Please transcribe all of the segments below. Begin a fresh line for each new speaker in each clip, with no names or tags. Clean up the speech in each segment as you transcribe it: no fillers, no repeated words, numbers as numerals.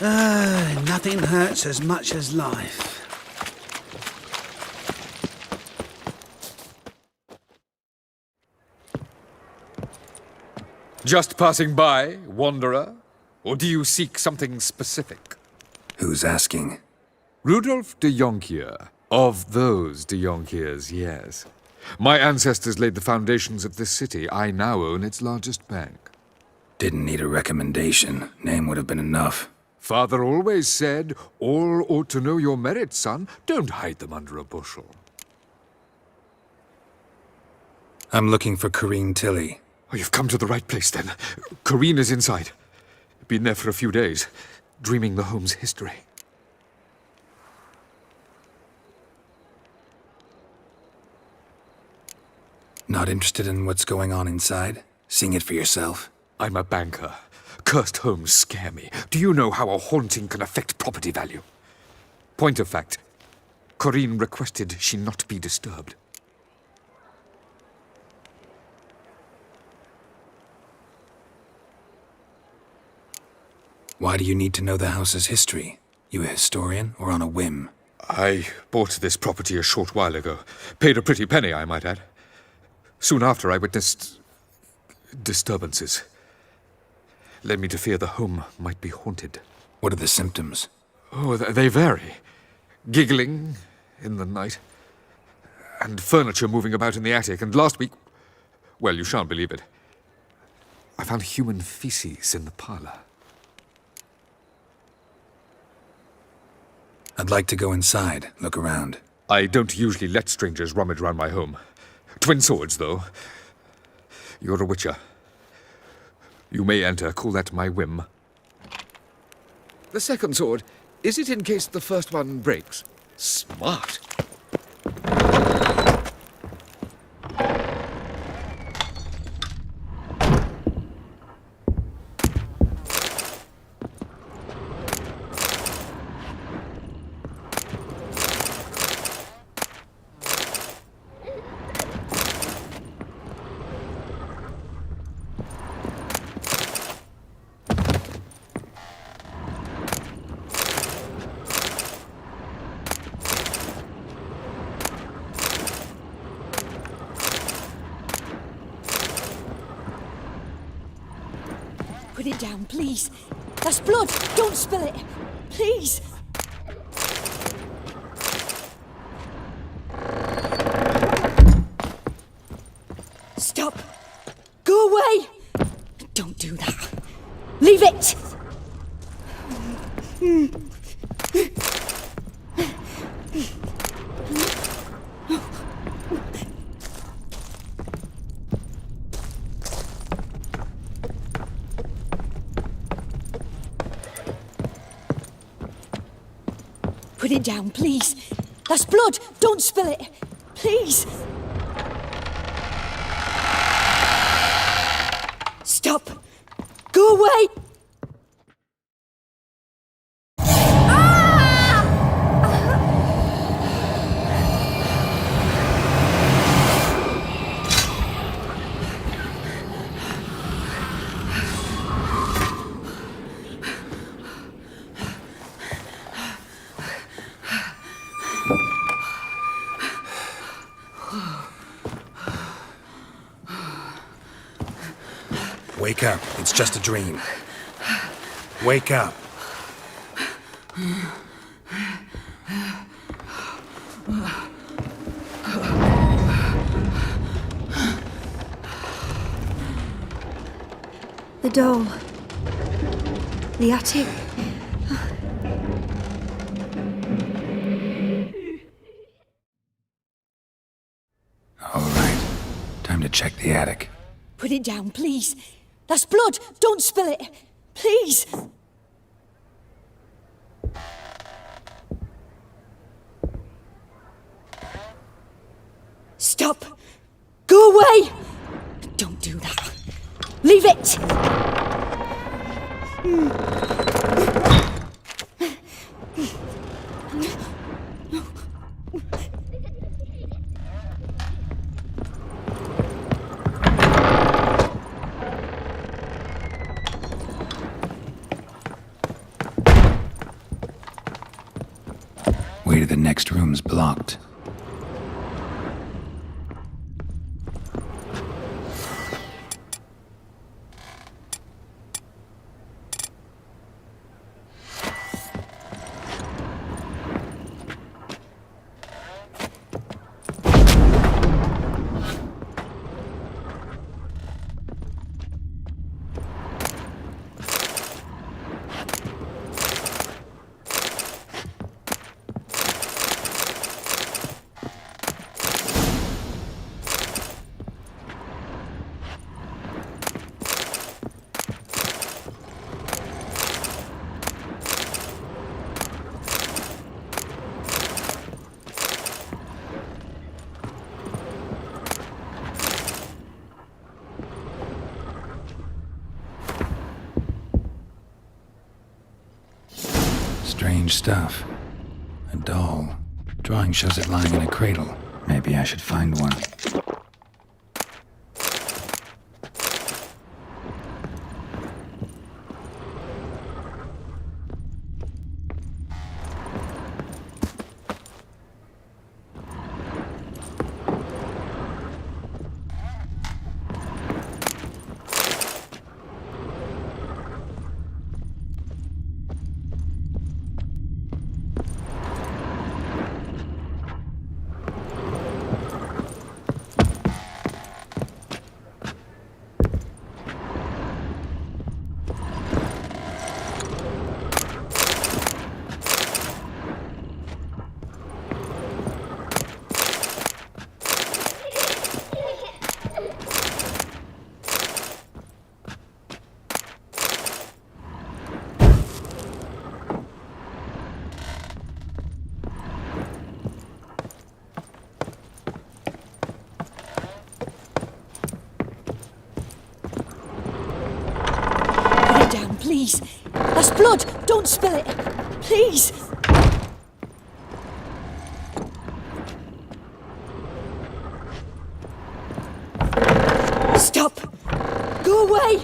Nothing hurts as much as life.
Just passing by, wanderer? Or do you seek something specific?
Who's asking?
Rudolf de Jonkier. Of those de Jonkiers, yes. My ancestors laid the foundations of this city. I now own its largest bank.
Didn't need a recommendation. Name would have been enough.
Father always said, all ought to know your merits, son. Don't hide them under a bushel.
I'm looking for Corinne Tilly.
Oh, you've come to the right place, then. Corinne is inside. Been there for a few days, dreaming the home's history.
Not interested in what's going on inside? Seeing it for yourself?
I'm a banker. Cursed homes scare me. Do you know how a haunting can affect property value? Point of fact, Corinne requested she not be disturbed.
Why do you need to know the house's history? You a historian or on a whim?
I bought this property a short while ago. Paid a pretty penny, I might add. Soon after, I witnessed disturbances. Led me to fear the home might be haunted.
What are the symptoms?
Oh, they vary. Giggling in the night, and furniture moving about in the attic, and last week, well, you shan't believe it, I found human feces in the parlor.
I'd like to go inside, look around.
I don't usually let strangers rummage around my home. Twin swords, though. You're a witcher. You may enter, call that my whim. The second sword, is it in case the first one breaks? Smart.
Put it down, please. That's blood. Don't spill it. Please. Stop. Go away. Don't do that. Leave it. Put it down, please. That's blood. Don't spill it. Please. Stop. Go away.
Wake up. It's just a dream. Wake up.
The doll. The attic.
All right. Time to check the attic.
Put it down, please. That's blood. Don't spill it. Please. Stop. Go away. Don't do that. Leave it.
Way to the next room's blocked. Strange stuff. A doll. Drawing shows it lying in a cradle. Maybe I should find one.
Please. That's blood. Don't spill it. Please. Stop. Go away.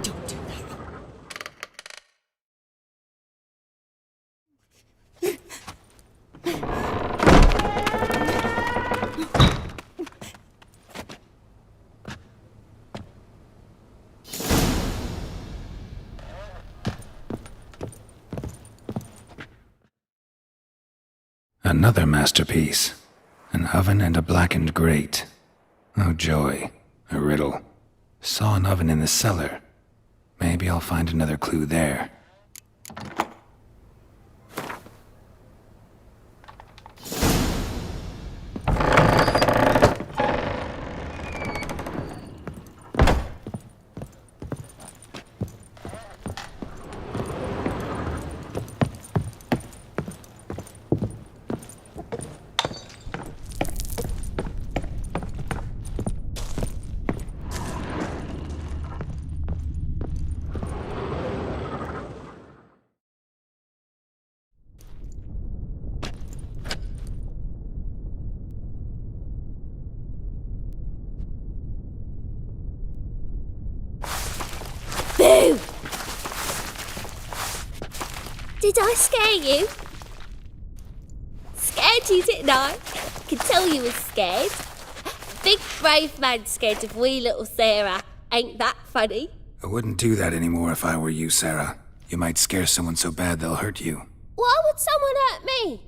Don't do
Another masterpiece. An oven and a blackened grate. Oh joy. A riddle. Saw an oven in the cellar. Maybe I'll find another clue there.
Boo! Did I scare you? Scared you, didn't I? Could tell you was scared. Big brave man scared of wee little Sarah. Ain't that funny?
I wouldn't do that anymore if I were you, Sarah. You might scare someone so bad they'll hurt you.
Why would someone hurt me?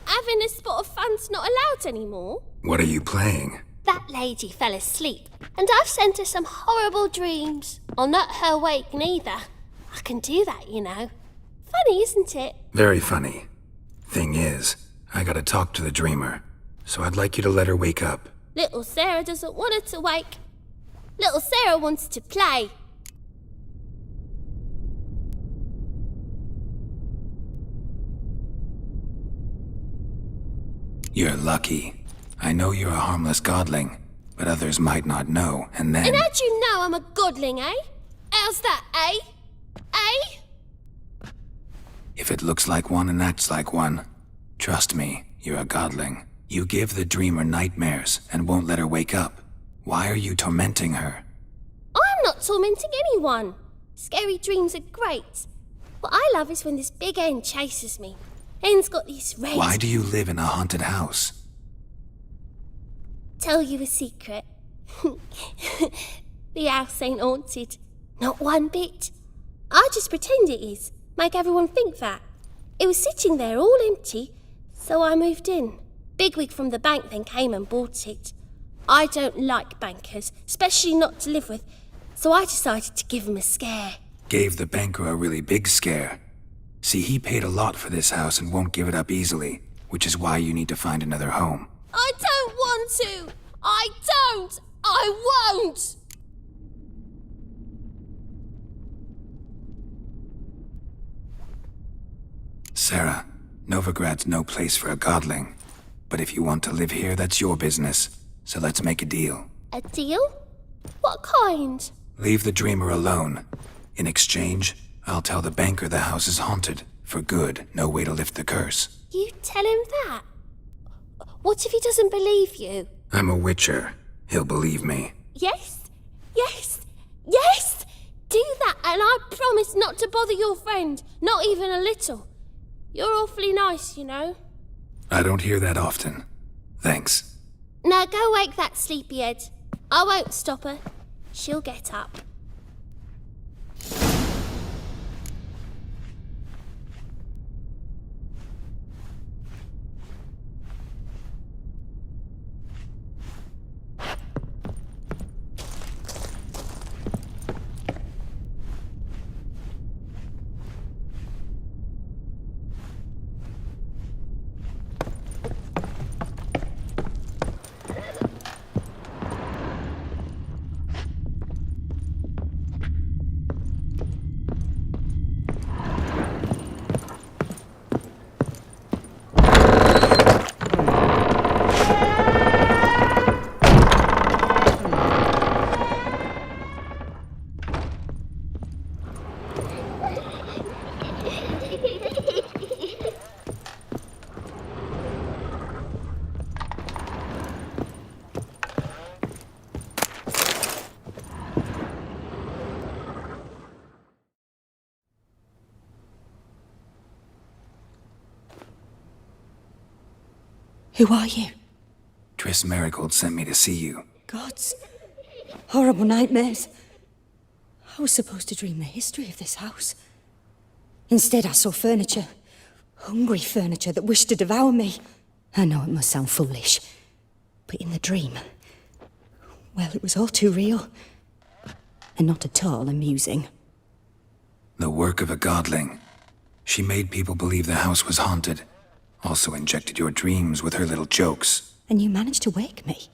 Having a spot of fun's not allowed anymore.
What are you playing?
That lady fell asleep, and I've sent her some horrible dreams. I'll not her wake neither. I can do that, you know. Funny, isn't it?
Very funny. Thing is, I gotta talk to the dreamer, so I'd like you to let her wake up.
Little Sarah doesn't want her to wake. Little Sarah wants to play.
You're lucky. I know you're a harmless godling, but others might not know, and then...
And how'd you know I'm a godling, eh? How's that, eh? Eh?
If it looks like one and acts like one, trust me, you're a godling. You give the dreamer nightmares and won't let her wake up. Why are you tormenting her?
I'm not tormenting anyone. Scary dreams are great. What I love is when this big end chases me. Ian's got this red...
Why do you live in a haunted house?
Tell you a secret. The house ain't haunted. Not one bit. I just pretend it is. Make everyone think that. It was sitting there all empty, so I moved in. Bigwig from the bank then came and bought it. I don't like bankers, especially not to live with, so I decided to give him a scare.
Gave the banker a really big scare. See, he paid a lot for this house and won't give it up easily, which is why you need to find another home.
I don't want to! I don't! I won't!
Sarah, Novigrad's no place for a godling. But if you want to live here, that's your business. So let's make a deal.
A deal? What kind?
Leave the dreamer alone. In exchange, I'll tell the banker the house is haunted. For good, no way to lift the curse.
You tell him that? What if he doesn't believe you?
I'm a witcher. He'll believe me.
Yes, yes, yes! Do that and I promise not to bother your friend. Not even a little. You're awfully nice, you know.
I don't hear that often. Thanks.
Now go wake that sleepyhead. I won't stop her. She'll get up.
Who are you?
Triss Marigold sent me to see you.
Gods. Horrible nightmares. I was supposed to dream the history of this house. Instead, I saw furniture. Hungry furniture that wished to devour me. I know it must sound foolish, but in the dream, well, it was all too real. And not at all amusing.
The work of a godling. She made people believe the house was haunted. Also injected your dreams with her little jokes.
And you managed to wake me.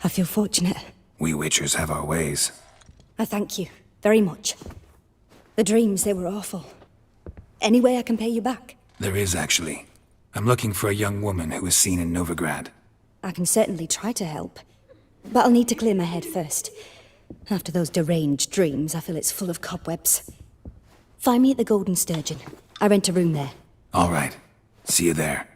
I feel fortunate.
We witchers have our ways.
I thank you very much. The dreams, they were awful. Any way I can pay you back?
There is, actually. I'm looking for a young woman who was seen in Novigrad.
I can certainly try to help. But I'll need to clear my head first. After those deranged dreams, I feel it's full of cobwebs. Find me at the Golden Sturgeon. I rent a room there.
All right. See you there.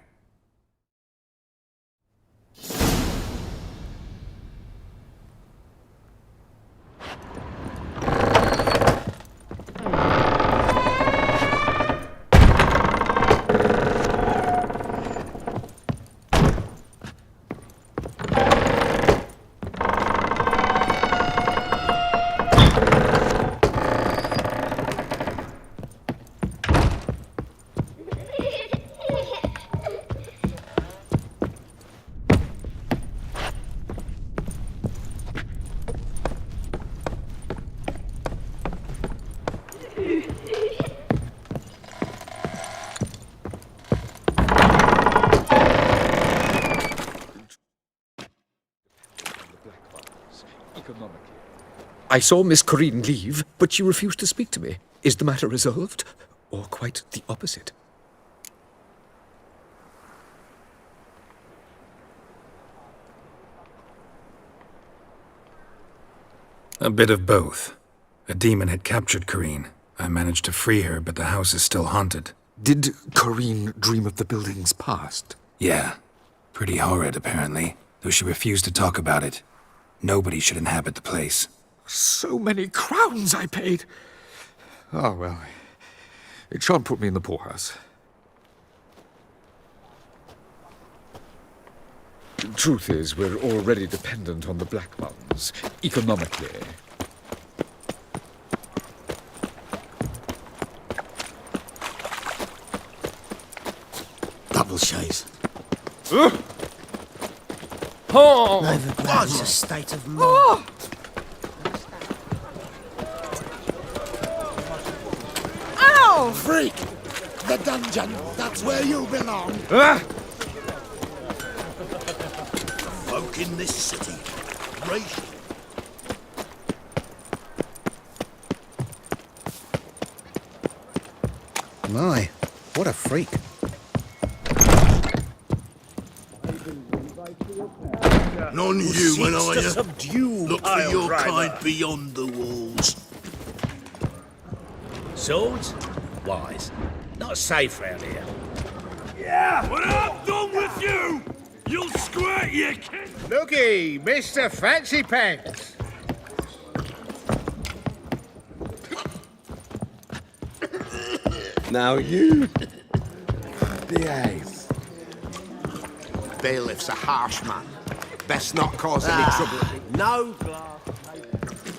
I saw Miss Corinne leave, but she refused to speak to me. Is the matter resolved? Or quite the opposite?
A bit of both. A demon had captured Corinne. I managed to free her, but the house is still haunted.
Did Corinne dream of the building's past?
Yeah. Pretty horrid, apparently, though she refused to talk about it. Nobody should inhabit the place.
So many crowns I paid! Oh, well, it shan't put me in the poorhouse. Truth is, we're already dependent on the Black Ones, economically.
Double shades.
Oh!
Novigrad is a state of mind.
Ow!
Freak! The dungeon, that's where you belong. Folk in this city, racial.
My, what a freak.
None human,
Seeks
are
to
you?
subdue
Look for
pile
your
driver.
kind beyond the walls.
Swords? Wise. Not safe round here.
When I'm done with you, you'll squirt, you kid!
Looky, Mr. Fancy Pants.
Now you behave. Bailiff's a harsh man. Best not cause any trouble.
No glass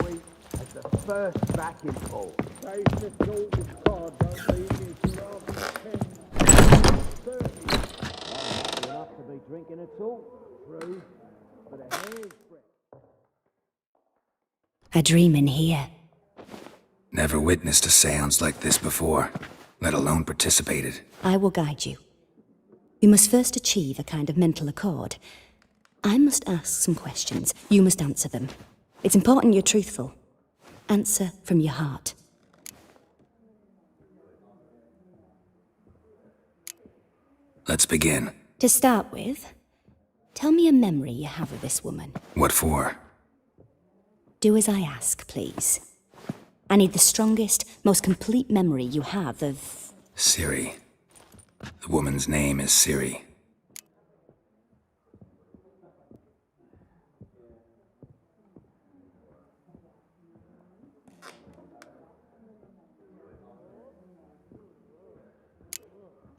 weak as the first backing pole. Enough to be drinking at all. True, but a hair's breadth.
A dream in here.
Never witnessed a seance like this before, let alone participated.
I will guide you. You must first achieve a kind of mental accord. I must ask some questions. You must answer them. It's important you're truthful. Answer from your heart.
Let's begin.
To start with, tell me a memory you have of this woman.
What for?
Do as I ask, please. I need the strongest, most complete memory you have of...
Ciri. The woman's name is Ciri.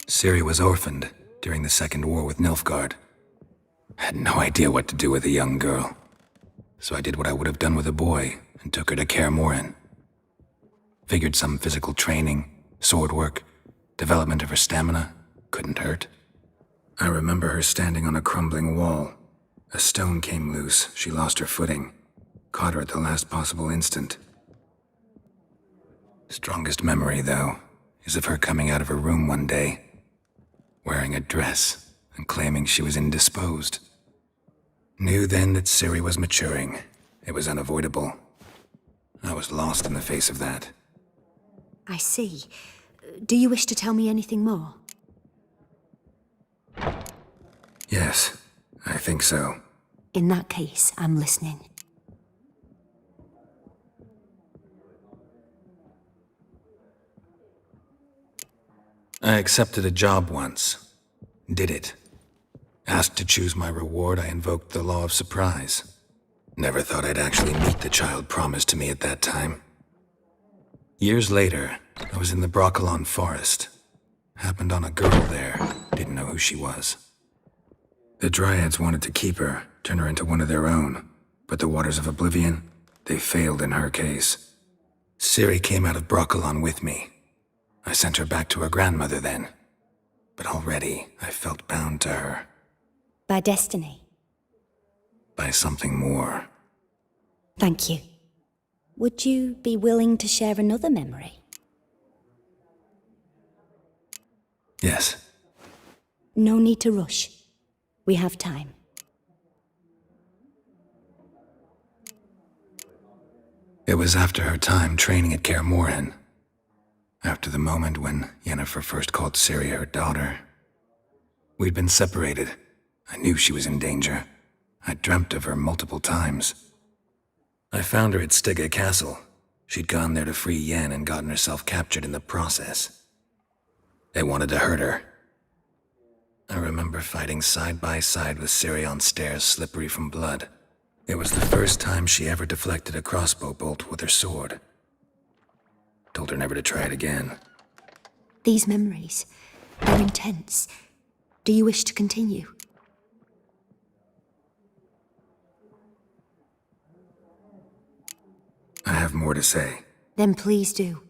Ciri was orphaned during the Second War with Nilfgaard. Had no idea what to do with a young girl. So I did what I would have done with a boy and took her to Kaer Morhen. Figured some physical training, sword work, development of her stamina couldn't hurt. I remember her standing on a crumbling wall. A stone came loose, she lost her footing. Caught her at the last possible instant. Strongest memory, though, is of her coming out of her room one day, wearing a dress and claiming she was indisposed. Knew then that Ciri was maturing. It was unavoidable. I was lost in the face of that.
I see. Do you wish to tell me anything more?
Yes, I think so.
In that case, I'm listening.
I accepted a job once. Did it. Asked to choose my reward, I invoked the law of surprise. Never thought I'd actually meet the child promised to me at that time. Years later, I was in the Broccolon forest. Happened on a girl there. Didn't know who she was. The Dryads wanted to keep her, turn her into one of their own. But the Waters of Oblivion, they failed in her case. Ciri came out of Broccolon with me. I sent her back to her grandmother then. But already, I felt bound to her.
By destiny.
By something more.
Thank you. Would you be willing to share another memory?
Yes.
No need to rush. We have time.
It was after her time training at Kaer Morhen. After the moment when Yennefer first called Ciri her daughter. We'd been separated. I knew she was in danger. I dreamt of her multiple times. I found her at Stygga Castle. She'd gone there to free Yen and gotten herself captured in the process. They wanted to hurt her. I remember fighting side by side with Ciri on stairs slippery from blood. It was the first time she ever deflected a crossbow bolt with her sword. Told her never to try it again.
These memories, they're intense. Do you wish to continue?
I have more to say.
Then please do.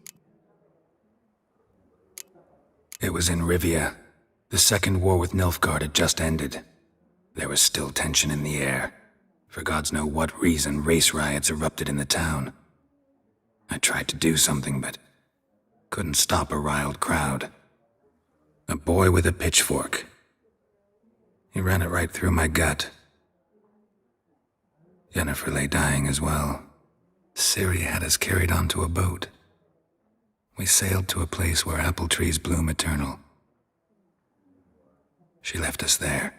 It was in Rivia. The second war with Nilfgaard had just ended. There was still tension in the air. For gods know what reason, race riots erupted in the town. I tried to do something, but couldn't stop a riled crowd. A boy with a pitchfork. He ran it right through my gut. Yennefer lay dying as well. Ciri had us carried onto a boat. We sailed to a place where apple trees bloom eternal. She left us there.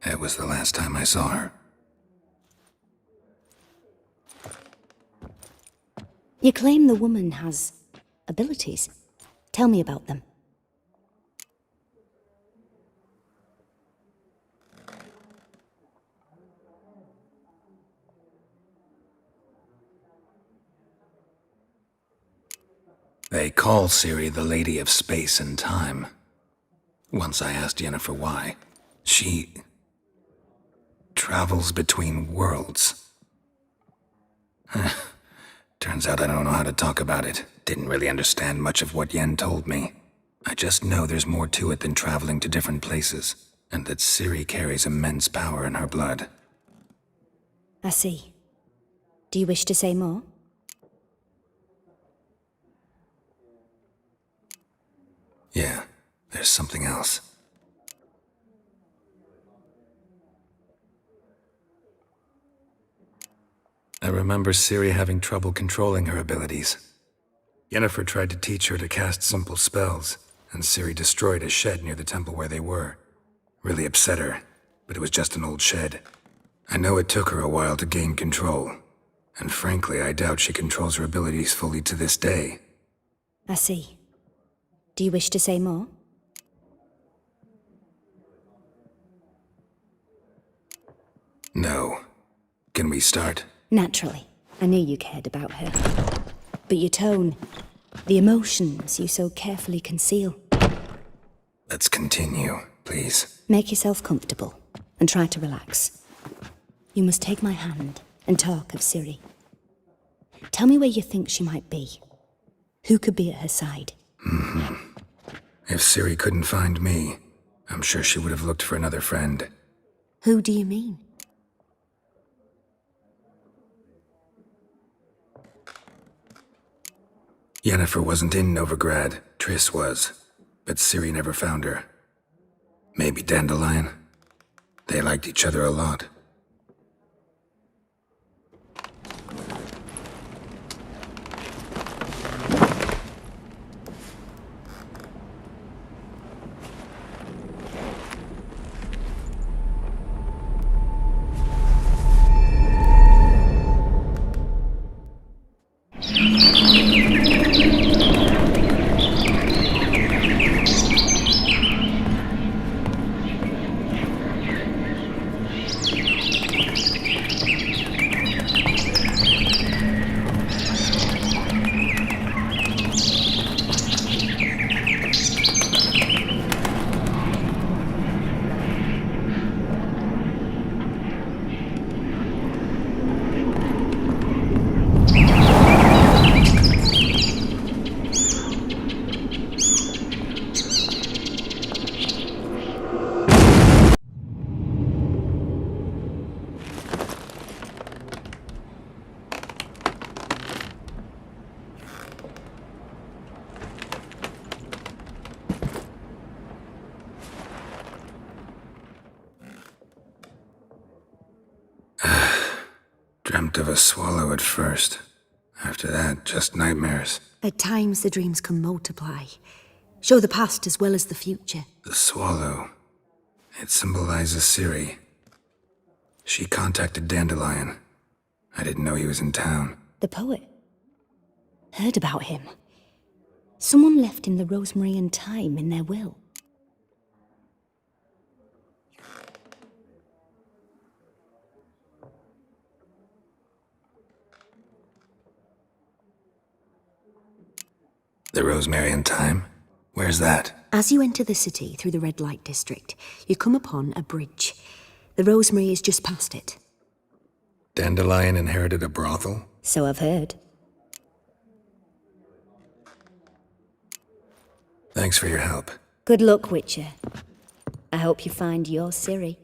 It was the last time I saw her.
You claim the woman has abilities. Tell me about them.
They call Ciri the Lady of Space and Time. Once I asked Yennefer why. She travels between worlds. Turns out I don't know how to talk about it. Didn't really understand much of what Yen told me. I just know there's more to it than traveling to different places, and that Ciri carries immense power in her blood.
I see. Do you wish to say more?
Yeah, there's something else. I remember Ciri having trouble controlling her abilities. Yennefer tried to teach her to cast simple spells, and Ciri destroyed a shed near the temple where they were. Really upset her, but it was just an old shed. I know it took her a while to gain control, and frankly, I doubt she controls her abilities fully to this day.
I see. Do you wish to say more?
No. Can we start?
Naturally. I knew you cared about her. But your tone, the emotions you so carefully conceal.
Let's continue, please.
Make yourself comfortable and try to relax. You must take my hand and talk of Ciri. Tell me where you think she might be. Who could be at her side?
If Ciri couldn't find me, I'm sure she would have looked for another friend.
Who do you mean?
Yennefer wasn't in Novigrad, Triss was, but Ciri never found her. Maybe Dandelion? They liked each other a lot. Dreamt of a swallow at first. After that, just nightmares.
At times the dreams can multiply. Show the past as well as the future.
The swallow. It symbolizes Ciri. She contacted Dandelion. I didn't know he was in town.
The poet. Heard about him. Someone left him the rosemary and thyme in their will.
The rosemary and thyme? Where's that?
As you enter the city through the red light district, you come upon a bridge. The rosemary is just past it.
Dandelion inherited a brothel?
So I've heard.
Thanks for your help.
Good luck, Witcher. I hope you find your Ciri.